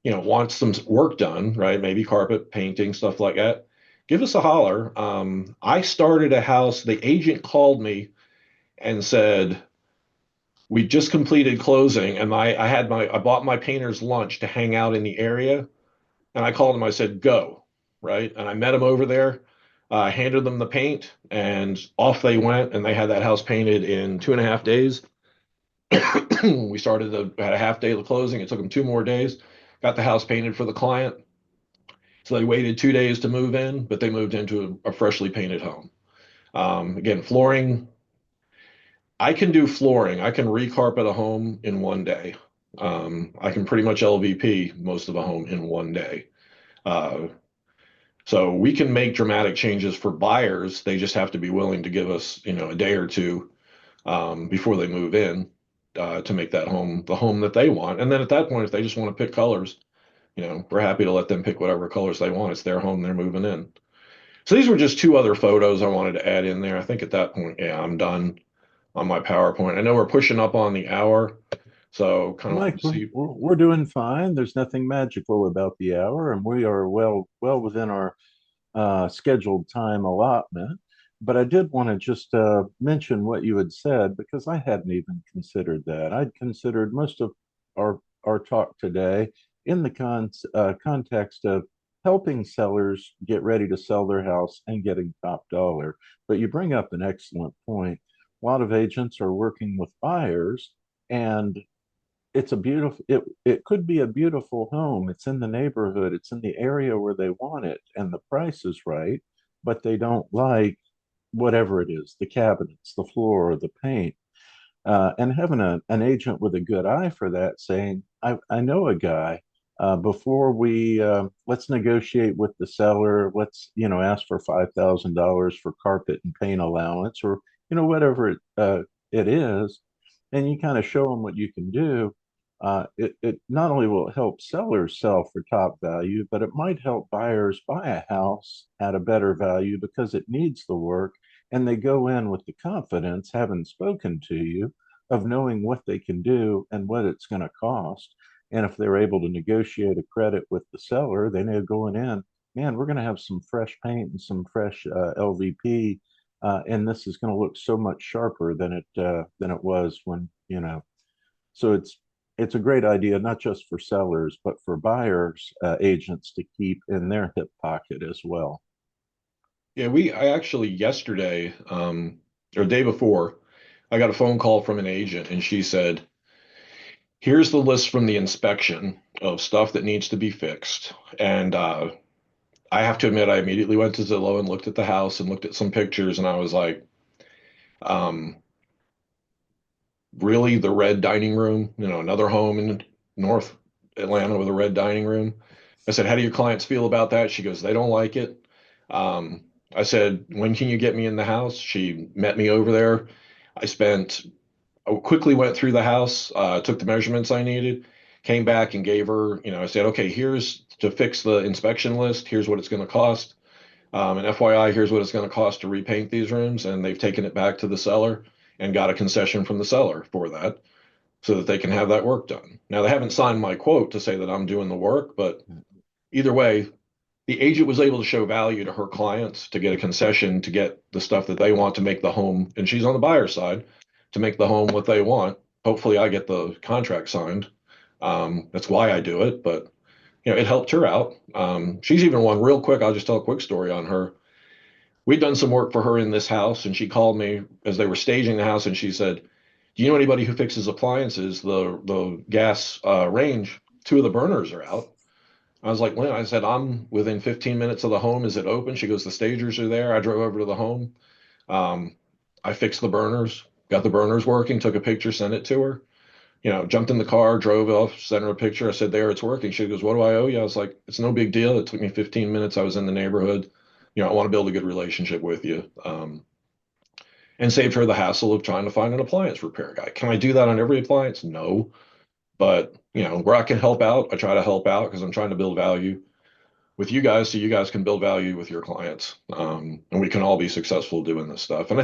[SPEAKER 2] wants some work done, right? Maybe carpet, painting, stuff like that. Give us a holler. I started a house. The agent called me and said, we just completed closing and I bought my painter's lunch to hang out in the area, and I called him. I said go, right? And I met him over there. I handed them the paint and off they went, and they had that house painted in 2.5 days. We had a half day of the closing. It took them 2 more days. Got the house painted for the client. So they waited 2 days to move in, but they moved into a freshly painted home. Again, flooring, I can do flooring. I can recarpet a home in one day. I can pretty much LVP most of a home in one day. Uh, so we can make dramatic changes for buyers. They just have to be willing to give us, a day or two before they move in to make that home the home that they want. And then at that point, if they just want to pick colors, we're happy to let them pick whatever colors they want. It's their home, they're moving in. So these were just two other photos I wanted to add in there. I think at that point, yeah, I'm done on my PowerPoint. I know we're pushing up on the hour, so kind of
[SPEAKER 1] Mike,
[SPEAKER 2] wanted to see.
[SPEAKER 1] we're doing fine. There's nothing magical about the hour, and we are well within our scheduled time allotment. But I did want to just mention what you had said because I hadn't even considered that. I'd considered most of our talk today in the context of helping sellers get ready to sell their house and getting top dollar. But you bring up an excellent point. A lot of agents are working with buyers, and it could be a beautiful home. It's in the neighborhood, it's in the area where they want it, and the price is right, but they don't like whatever it is, the cabinets, the floor, or the paint. And having an agent with a good eye for that saying, I know a guy. Before we let's negotiate with the seller, let's ask for $5,000 for carpet and paint allowance, or whatever it is, and you kind of show them what you can do. It not only will it help sellers sell for top value, but it might help buyers buy a house at a better value because it needs the work, and they go in with the confidence, having spoken to you, of knowing what they can do and what it's going to cost. And if they're able to negotiate a credit with the seller, they know going in, man, we're going to have some fresh paint and some fresh LVP, and this is going to look so much sharper than it was when So it's a great idea, not just for sellers, but for buyers, agents to keep in their hip pocket as well.
[SPEAKER 2] Yeah, I actually yesterday, or day before, I got a phone call from an agent and she said, here's the list from the inspection of stuff that needs to be fixed. And I have to admit, I immediately went to Zillow and looked at the house and looked at some pictures, and I was like, um, really, the red dining room, another home in North Atlanta with a red dining room. I said, how do your clients feel about that? She goes, they don't like it. Um, I said, when can you get me in the house? She met me over there. I spent I quickly went through the house, took the measurements I needed, came back and gave her, I said, okay, here's to fix the inspection list. Here's what it's going to cost. And FYI, here's what it's going to cost to repaint these rooms. And they've taken it back to the seller and got a concession from the seller for that so that they can have that work done. Now, they haven't signed my quote to say that I'm doing the work, but either way, the agent was able to show value to her clients to get a concession to get the stuff that they want to make the home, and she's on the buyer side to make the home what they want. Hopefully, I get the contract signed. That's why I do it, but it helped her out. She's even one real quick. I'll just tell a quick story on her. We'd done some work for her in this house, and she called me as they were staging the house, and she said, "Do you know anybody who fixes appliances? The gas range, two of the burners are out." I was like, Lynn, I said, I'm within 15 minutes of the home. Is it open? She goes, the stagers are there. I drove over to the home. Um, I fixed the burners, got the burners working, took a picture, sent it to her. Jumped in the car, drove off, sent her a picture. I said, there, it's working. She goes, what do I owe you? I was like, it's no big deal. It took me 15 minutes. I was in the neighborhood. I want to build a good relationship with you. And saved her the hassle of trying to find an appliance repair guy. Can I do that on every appliance? No. But, where I can help out, I try to help out because I'm trying to build value with you guys so you guys can build value with your clients. And we can all be successful doing this stuff. And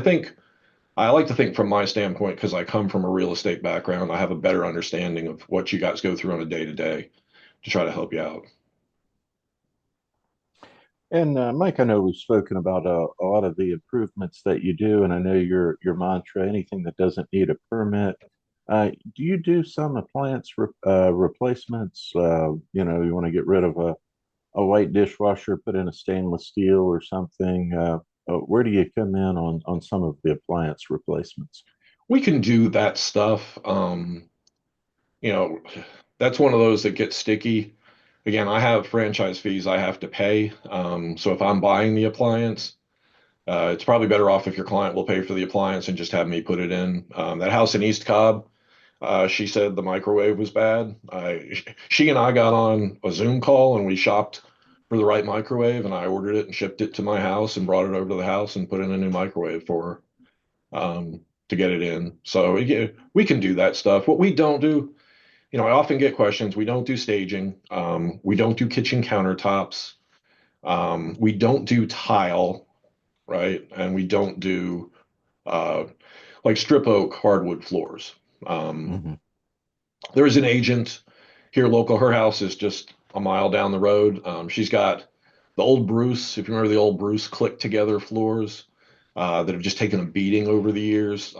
[SPEAKER 2] I like to think from my standpoint, because I come from a real estate background, I have a better understanding of what you guys go through on a day to day to try to help you out.
[SPEAKER 1] And Mike, I know we've spoken about a lot of the improvements that you do, and I know your mantra, anything that doesn't need a permit. Do you do some appliance replacements? You want to get rid of a white dishwasher, put in a stainless steel or something. Where do you come in on some of the appliance replacements?
[SPEAKER 2] We can do that stuff. You know, that's one of those that gets sticky. Again, I have franchise fees I have to pay. So if I'm buying the appliance, it's probably better off if your client will pay for the appliance and just have me put it in. That house in East Cobb, she said the microwave was bad. She and I got on a Zoom call and we shopped for the right microwave, and I ordered it and shipped it to my house and brought it over to the house and put in a new microwave for her to get it in. So yeah, we can do that stuff. What we don't do, I often get questions. We don't do staging. We don't do kitchen countertops. We don't do tile, right? And we don't do uh, like strip oak hardwood floors. Um,
[SPEAKER 1] Hmm.
[SPEAKER 2] there is an agent here local. Her house is just a mile down the road. She's got the old Bruce, if you remember the old Bruce click together floors that have just taken a beating over the years.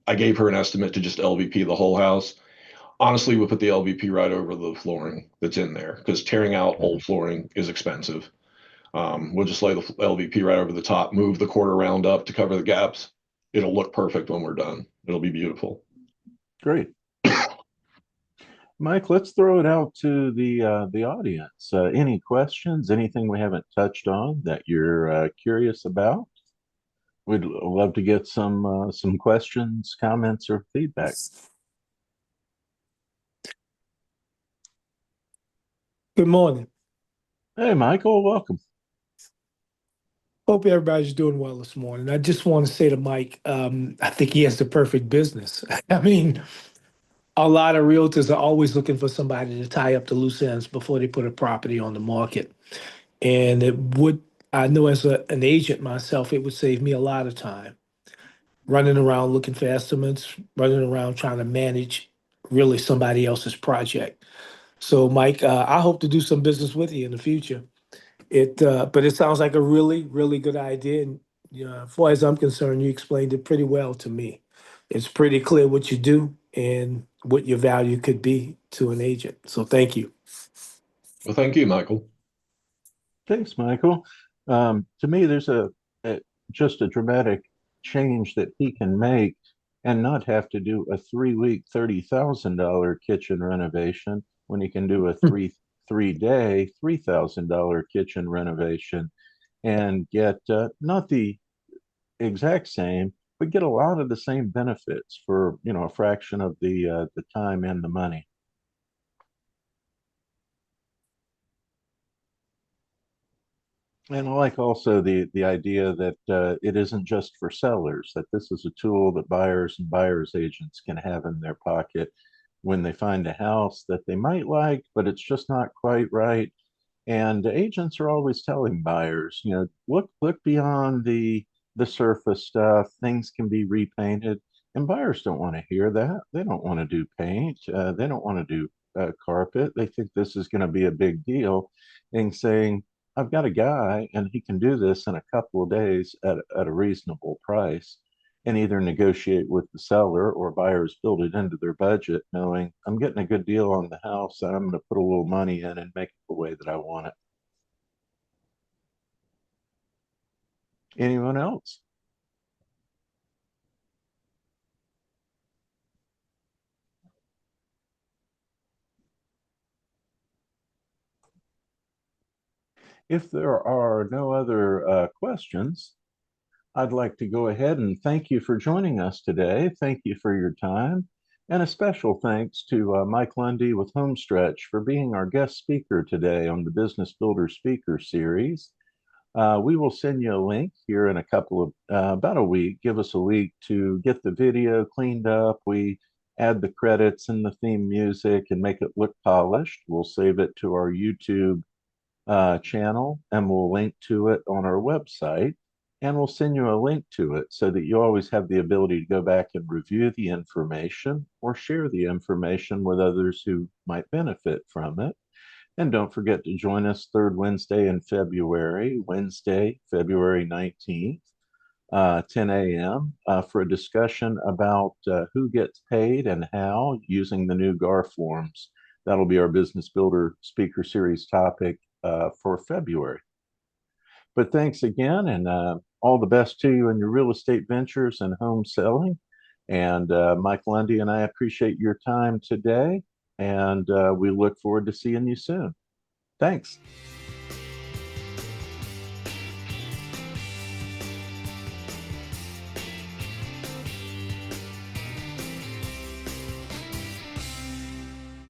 [SPEAKER 2] I gave her an estimate to just LVP the whole house. Honestly, we put the LVP right over the flooring that's in there because tearing out old flooring is expensive. We'll just lay the LVP right over the top, move the quarter round up to cover the gaps. It'll look perfect when we're done. It'll be beautiful.
[SPEAKER 1] Great. Mike, let's throw it out to the audience. Any questions? Anything we haven't touched on that you're curious about? We'd love to get some questions, comments, or feedback.
[SPEAKER 3] Good morning.
[SPEAKER 1] Hey, Michael, welcome.
[SPEAKER 3] Hope everybody's doing well this morning. I just want to say to Mike, I think he has the perfect business. I mean, a lot of realtors are always looking for somebody to tie up the loose ends before they put a property on the market. And I know as an agent myself, it would save me a lot of time running around looking for estimates, running around trying to manage really somebody else's project. So, Mike, I hope to do some business with you in the future. But it sounds like a really, really good idea. And as far as I'm concerned, you explained it pretty well to me. It's pretty clear what you do and what your value could be to an agent. So, thank you.
[SPEAKER 2] Well, thank you, Michael.
[SPEAKER 1] Thanks, Michael. To me, there's a just a dramatic change that he can make and not have to do a 3 week, $30,000 kitchen renovation when he can do a three day, $3,000 kitchen renovation and get not the exact same, but get a lot of the same benefits for a fraction of the time and the money. And I like also the idea that it isn't just for sellers, that this is a tool that buyers and buyers agents can have in their pocket when they find a house that they might like, but it's just not quite right. And agents are always telling buyers, look beyond the surface stuff. Things can be repainted, and buyers don't want to hear that. They don't want to do paint. They don't want to do carpet. They think this is going to be a big deal, and saying, "I've got a guy, and he can do this in a couple of days at a reasonable price." And either negotiate with the seller or buyers build it into their budget, knowing I'm getting a good deal on the house and I'm going to put a little money in and make it the way that I want it. Anyone else? If there are no other questions, I'd like to go ahead and thank you for joining us today. Thank you for your time. And a special thanks to Mike Lundy with Homestretch for being our guest speaker today on the Business Builder Speaker Series. We will send you a link here in a couple of about a week. Give us a week to get the video cleaned up. We add the credits and the theme music and make it look polished. We'll save it to our YouTube channel and we'll link to it on our website. And we'll send you a link to it so that you always have the ability to go back and review the information or share the information with others who might benefit from it. And don't forget to join us third Wednesday in February, Wednesday, February 19th, 10 a.m., for a discussion about who gets paid and how using the new GAR forms. That'll be our Business Builder Speaker Series topic for February. But thanks again, and all the best to you in your real estate ventures and home selling. And Mike Lundy and I appreciate your time today, and we look forward to seeing you soon. Thanks.